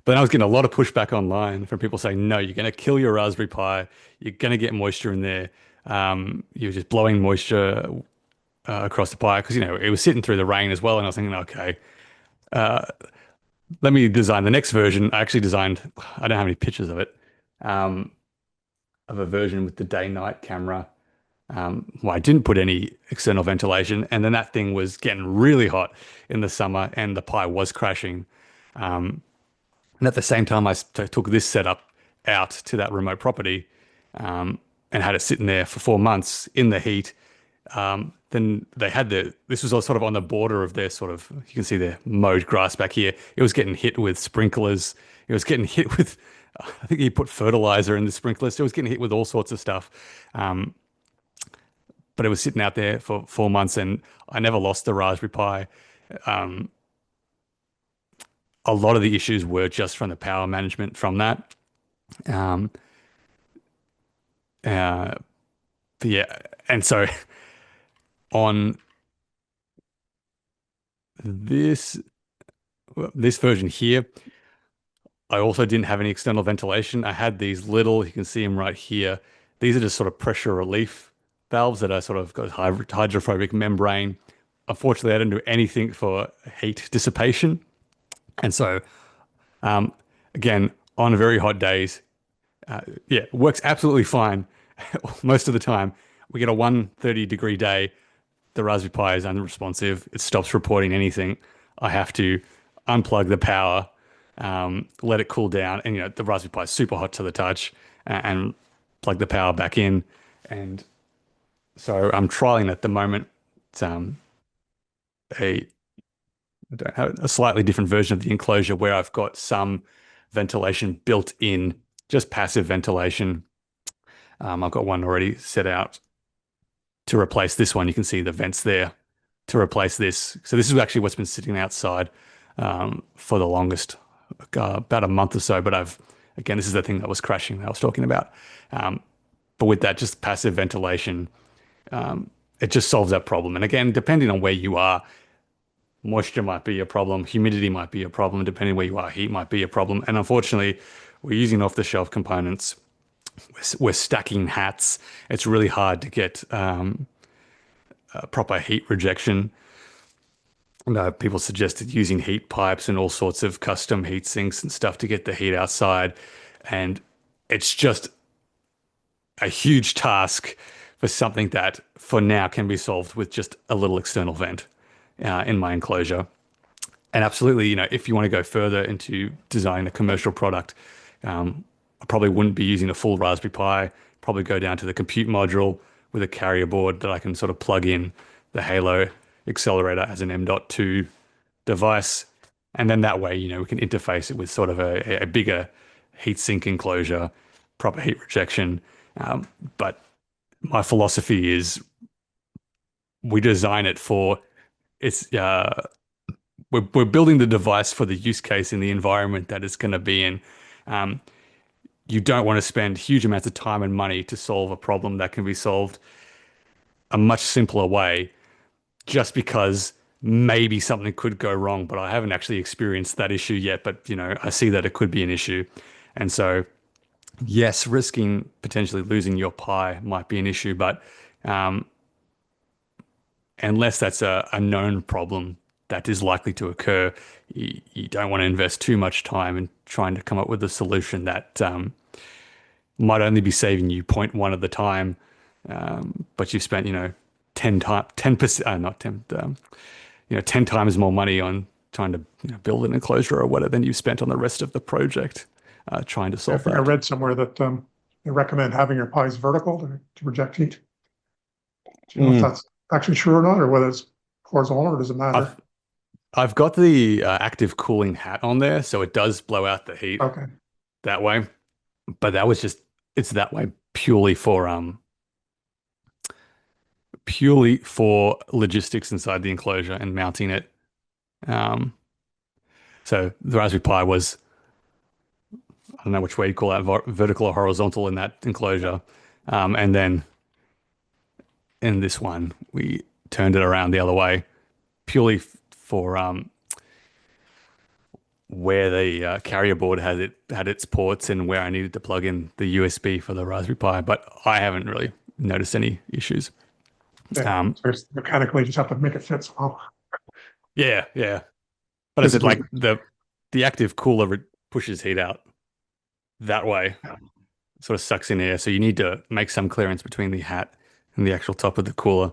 then I was getting a lot of pushback online from people saying, no, you're going to kill your Raspberry Pi. You're going to get moisture in there. You're just blowing moisture across the Pi because, it was sitting through the rain as well. And I was thinking, okay, let me design the next version. I actually designed, I don't have any pictures of it, of a version with the day-night camera. Well, I didn't put any external ventilation. And then that thing was getting really hot in the summer and the Pi was crashing. And at the same time, I took this setup out to that remote property and had it sitting there for 4 months in the heat. Then they had this was all sort of on the border of their sort of, you can see their mowed grass back here. It was getting hit with sprinklers. It was getting hit with, I think he put fertilizer in the sprinklers. So it was getting hit with all sorts of stuff. But it was sitting out there for 4 months and I never lost the Raspberry Pi. A lot of the issues were just from the power management from that. But yeah, and so on this version here, I also didn't have any external ventilation. I had these little, you can see them right here. These are just sort of pressure relief valves that are sort of got hydrophobic membrane. Unfortunately, I didn't do anything for heat dissipation. And so, again, on very hot days, yeah, works absolutely fine most of the time. We get a 130-degree day, the Raspberry Pi is unresponsive. It stops reporting anything. I have to unplug the power, let it cool down, and the Raspberry Pi is super hot to the touch, and plug the power back in. And so I'm trialing at the moment. It's a I don't have a slightly different version of the enclosure where I've got some ventilation built in, just passive ventilation. I've got one already set out to replace this one. You can see the vents there to replace this. So this is actually what's been sitting outside for the longest, about a month or so. But again, this is the thing that was crashing that I was talking about. But with that, just passive ventilation, it just solves that problem. And again, depending on where you are, moisture might be a problem, humidity might be a problem, depending where you are, heat might be a problem. And unfortunately, we're using off-the-shelf components. We're stacking hats. It's really hard to get proper heat rejection. People suggested using heat pipes and all sorts of custom heat sinks and stuff to get the heat outside. And it's just a huge task for something that for now can be solved with just a little external vent in my enclosure. And absolutely, if you want to go further into designing a commercial product, I probably wouldn't be using a full Raspberry Pi, probably go down to the compute module with a carrier board that I can sort of plug in the Halo accelerator as an M.2 device. And then that way, we can interface it with sort of a bigger heatsink enclosure, proper heat rejection. But my philosophy is we design it for it's we're building the device for the use case in the environment that it's going to be in. You don't want to spend huge amounts of time and money to solve a problem that can be solved a much simpler way just because maybe something could go wrong, but I haven't actually experienced that issue yet, but I see that it could be an issue. And so yes, risking potentially losing your Pi might be an issue, but unless that's a known problem that is likely to occur, you don't want to invest too much time in trying to come up with a solution that might only be saving you 0.1 of the time, but you've spent 10%, not 10, 10 times more money on trying to build an enclosure or whatever than you've spent on the rest of the project trying to solve I that. read somewhere that they recommend having your pies vertical to reject heat. Do you know if that's actually true or not, or whether it's horizontal, or does it matter? I've got the active cooling hat on there, so it does blow out the heat Okay. that way. But it's that way purely for logistics inside the enclosure and mounting it. So the Raspberry Pi was, I don't know which way you call that, vertical or horizontal in that enclosure. And then in this one, we turned it around the other way purely for where the carrier board had its ports and where I needed to plug in the USB for the Raspberry Pi. But I haven't really noticed any issues. Yeah. So it's mechanically just have to make it fit somehow. Yeah. But I said like the active cooler pushes heat out that way, sort of sucks in air. So you need to make some clearance between the hat and the actual top of the cooler.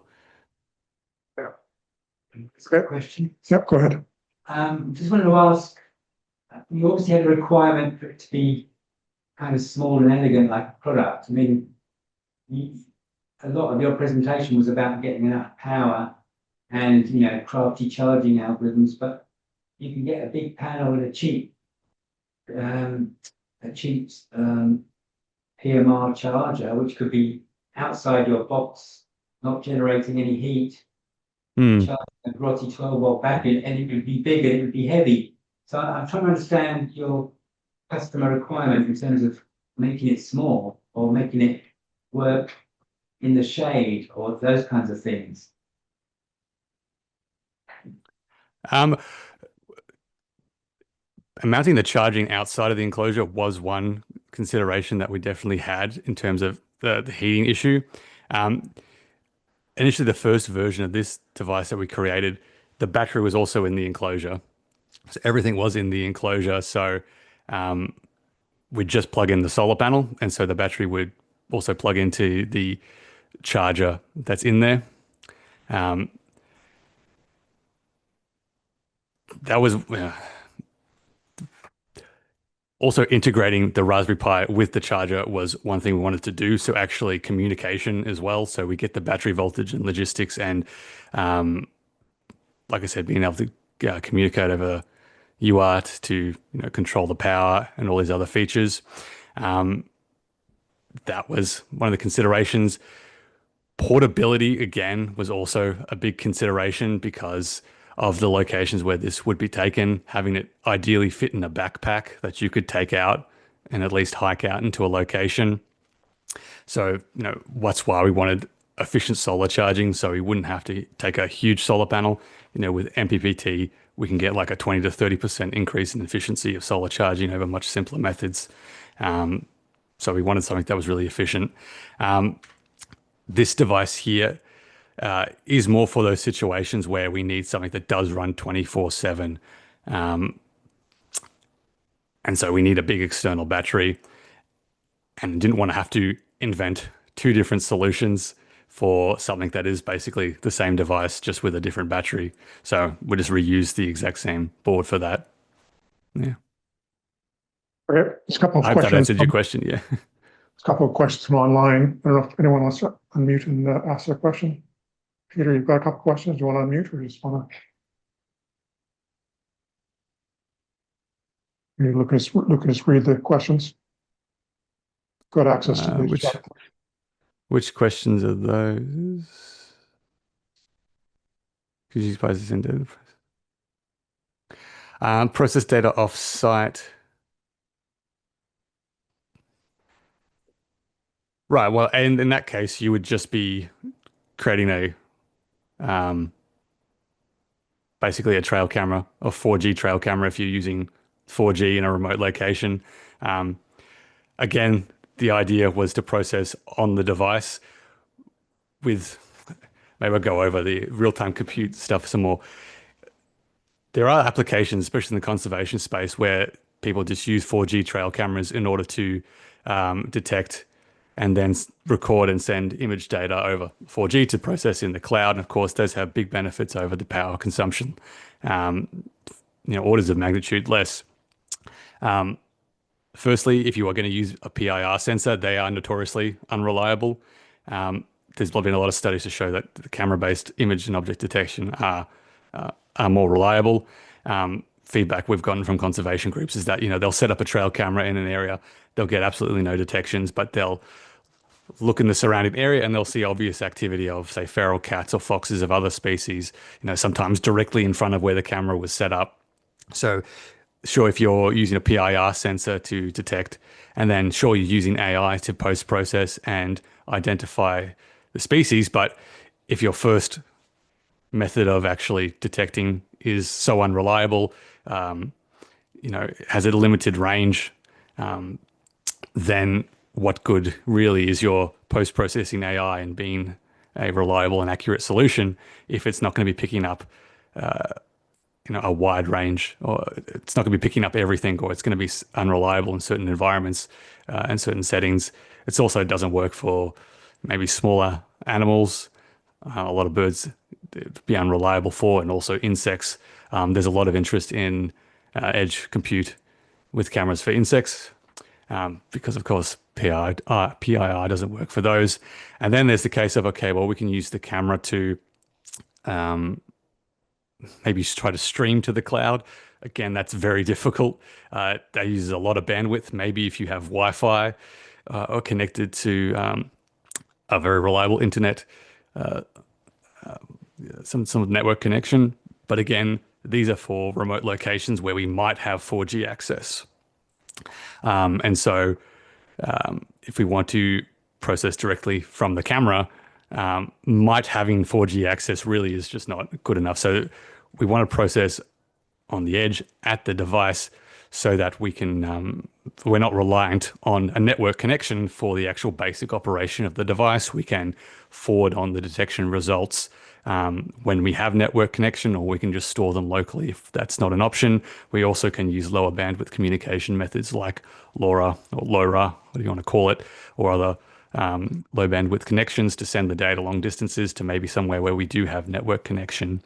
Yeah. Question. Yep, go ahead. Just wanted to ask, you obviously had a requirement for it to be kind of small and elegant like a product. I mean, a lot of your presentation was about getting enough power and, crafty charging algorithms, but you can get a big panel with a cheap PMR charger, which could be outside your box, not generating any heat. Charging a grotty 12-volt battery, and it would be big and it would be heavy. So I'm trying to understand your customer requirement in terms of making it small or making it work in the shade or those kinds of things. Mounting the charging outside of the enclosure was one consideration that we definitely had in terms of the heating issue. Initially, the first version of this device that we created, the battery was also in the enclosure. So everything was in the enclosure. So we'd just plug in the solar panel, and so the battery would also plug into the charger that's in there. That was also integrating the Raspberry Pi with the charger was one thing we wanted to do. So actually communication as well. So we get the battery voltage and logistics, and like I said, being able to communicate over UART to control the power and all these other features. That was one of the considerations. Portability, again, was also a big consideration because of the locations where this would be taken, having it ideally fit in a backpack that you could take out and at least hike out into a location. So, that's why we wanted efficient solar charging, so we wouldn't have to take a huge solar panel. With MPPT, we can get like a 20 to 30% increase in efficiency of solar charging over much simpler methods. So we wanted something that was really efficient. This device here is more for those situations where we need something that does run 24/7. And so we need a big external battery, and didn't want to have to invent two different solutions for something that is basically the same device, just with a different battery. So we just reuse the exact same board for that. Yeah. Okay, there's a couple of I hope that questions. answered your question. Yeah. A couple of questions from online. I don't know if anyone wants to unmute and ask their question. Peter, you've got a couple of questions. Do you want to unmute, or you just want to? Lucas, read the questions. Got access to the chat. Which questions are those? Could you suppose it's in data? Process data off-site. Right. Well, and in that case, you would just be creating basically a trail camera, or 4G trail camera, if you're using 4G in a remote location. Again, the idea was to process on the device with, maybe I'll go over the real-time compute stuff some more. There are applications, especially in the conservation space, where people just use 4G trail cameras in order to detect and then record and send image data over 4G to process in the cloud. And of course, those have big benefits over the power consumption, orders of magnitude less. Firstly, if you are going to use a PIR sensor, they are notoriously unreliable. There's been a lot of studies to show that the camera-based image and object detection are more reliable. Feedback we've gotten from conservation groups is that they'll set up a trail camera in an area, they'll get absolutely no detections, but they'll look in the surrounding area and they'll see obvious activity of, say, feral cats or foxes of other species, sometimes directly in front of where the camera was set up. So sure, if you're using a PIR sensor to detect, and then sure, you're using AI to post-process and identify the species, but if your first method of actually detecting is so unreliable, has a limited range, then what good really is your post-processing AI and being a reliable and accurate solution if it's not going to be picking up a wide range, or it's not going to be picking up everything, or it's going to be unreliable in certain environments and certain settings. It also doesn't work for maybe smaller animals. A lot of birds it'd be unreliable for, and also insects. There's a lot of interest in edge compute with cameras for insects, because of course PIR doesn't work for those. And then there's the case of, okay, well, we can use the camera to maybe try to stream to the cloud. Again, that's very difficult. That uses a lot of bandwidth. Maybe if you have Wi-Fi or connected to a very reliable internet, some network connection. But again, these are for remote locations where we might have 4G access. And so if we want to process directly from the camera, might having 4G access really is just not good enough. So we want to process on the edge at the device. so that we're not reliant on a network connection for the actual basic operation of the device. We can forward on the detection results when we have network connection, or we can just store them locally if that's not an option. We also can use lower bandwidth communication methods like LoRa or LoRa, what do you want to call it, or other low bandwidth connections to send the data long distances to maybe somewhere where we do have network connection.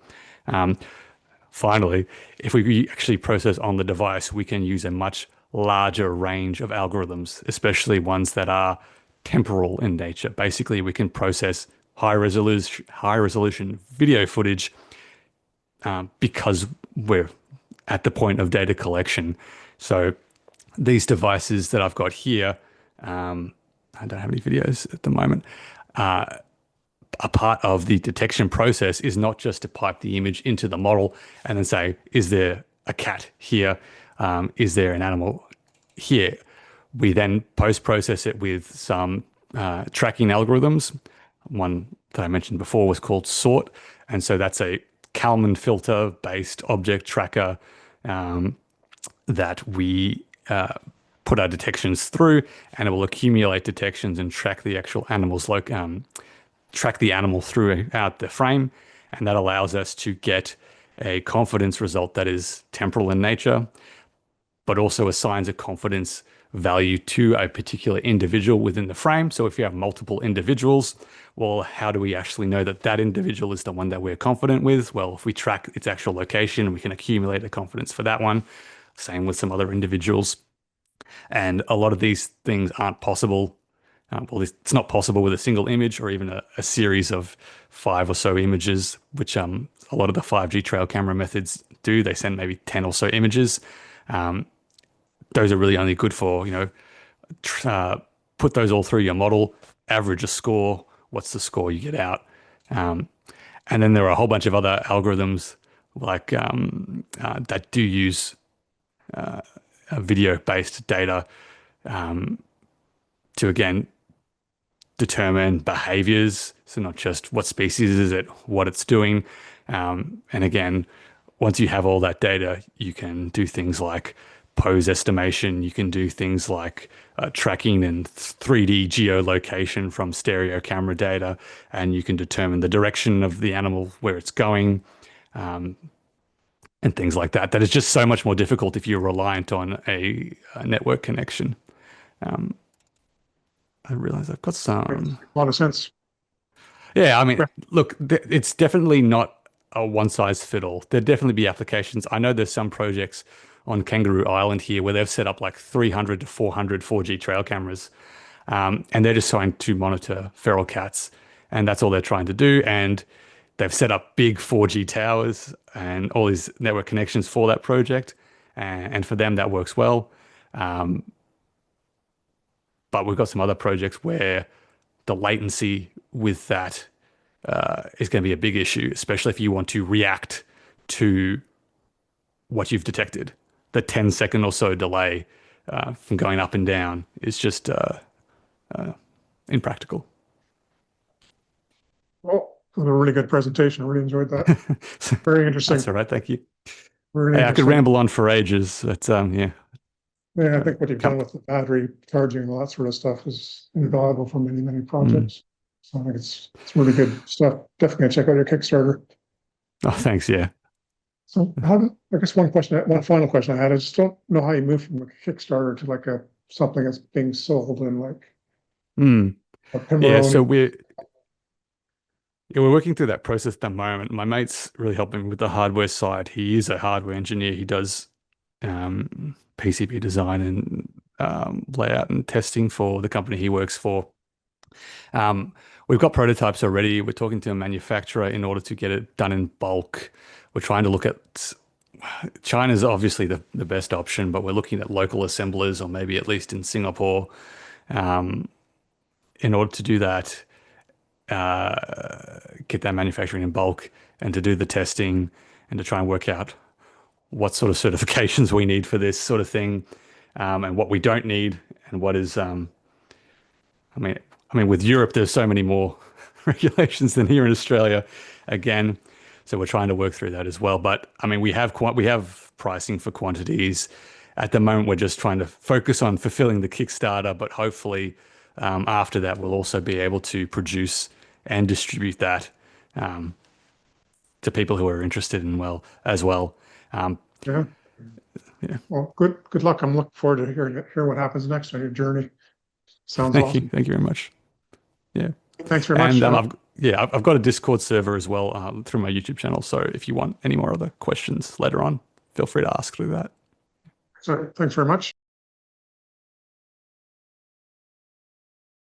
Finally, if we actually process on the device, we can use a much larger range of algorithms, especially ones that are temporal in nature. Basically, we can process high resolution video footage because we're at the point of data collection. So these devices that I've got here, I don't have any videos at the moment. A part of the detection process is not just to pipe the image into the model and then say, is there a cat here? Is there an animal here? We then post-process it with some tracking algorithms. One that I mentioned before was called SORT. And so that's a Kalman filter-based object tracker that we put our detections through, and it will accumulate detections and track the actual animal's track the animal throughout the frame, and that allows us to get a confidence result that is temporal in nature, but also assigns a confidence value to a particular individual within the frame. So if you have multiple individuals, well, how do we actually know that that individual is the one that we're confident with? Well, if we track its actual location, we can accumulate a confidence for that one. Same with some other individuals. And a lot of these things aren't possible. Well, it's not possible with a single image or even a series of 5 or so images, which a lot of the 5G trail camera methods do. They send maybe 10 or so images. Those are really only good for, put those all through your model, average a score. What's the score you get out? And then there are a whole bunch of other algorithms like that do use video-based data to, again, determine behaviors. So not just what species is it, what it's doing. And again, once you have all that data, you can do things like pose estimation. You can do things like tracking and 3D geolocation from stereo camera data, and you can determine the direction of the animal, where it's going, and things like that. That is just so much more difficult if you're reliant on a network connection. I realize I've got some. A lot of sense. Yeah, I mean, look, it's definitely not a one size fit all. There'd definitely be applications. I know there's some projects on Kangaroo Island here where they've set up like 300 to 400 4G trail cameras, and they're just trying to monitor feral cats, and that's all they're trying to do. And they've set up big 4G towers and all these network connections for that project, and for them that works well. But we've got some other projects where the latency with that is going to be a big issue, especially if you want to react to what you've detected. The 10-second or so delay from going up and down is just impractical. Well, it was a really good presentation. I really enjoyed that. Very interesting. That's all right. Thank you. Really I could interesting. ramble on for ages, but yeah. Yeah, I think what you've done with the battery charging and all that sort of stuff is invaluable for many, many projects. So I think it's really good stuff. Definitely gonna check out your Kickstarter. Oh, thanks. Yeah. So I guess one final question I had, I just don't know how you move from a Kickstarter to like something that's being sold in like a Yeah. So Pimoroni. we're working through that process at the moment. My mate's really helping with the hardware side. He is a hardware engineer. He does PCB design and layout and testing for the company he works for. We've got prototypes already. We're talking to a manufacturer in order to get it done in bulk. We're trying to look at China's obviously the best option, but we're looking at local assemblers or maybe at least in Singapore in order to do that, get that manufacturing in bulk and to do the testing and to try and work out what sort of certifications we need for this sort of thing, and what we don't need, and what is. I mean, with Europe, there's so many more regulations than here in Australia. Again, so we're trying to work through that as well. But I mean, we have pricing for quantities, at the moment, we're just trying to focus on fulfilling the Kickstarter, but hopefully after that, we'll also be able to produce and distribute that to people who are interested in as well. Yeah. Yeah. Well, good luck. I'm looking forward to hear what happens next on your journey. Sounds Thank awesome. you. Thank you very much. Yeah. Thanks very much. And I've got a Discord server as well through my YouTube channel. So if you want any more other questions later on, feel free to ask through that. So thanks very much.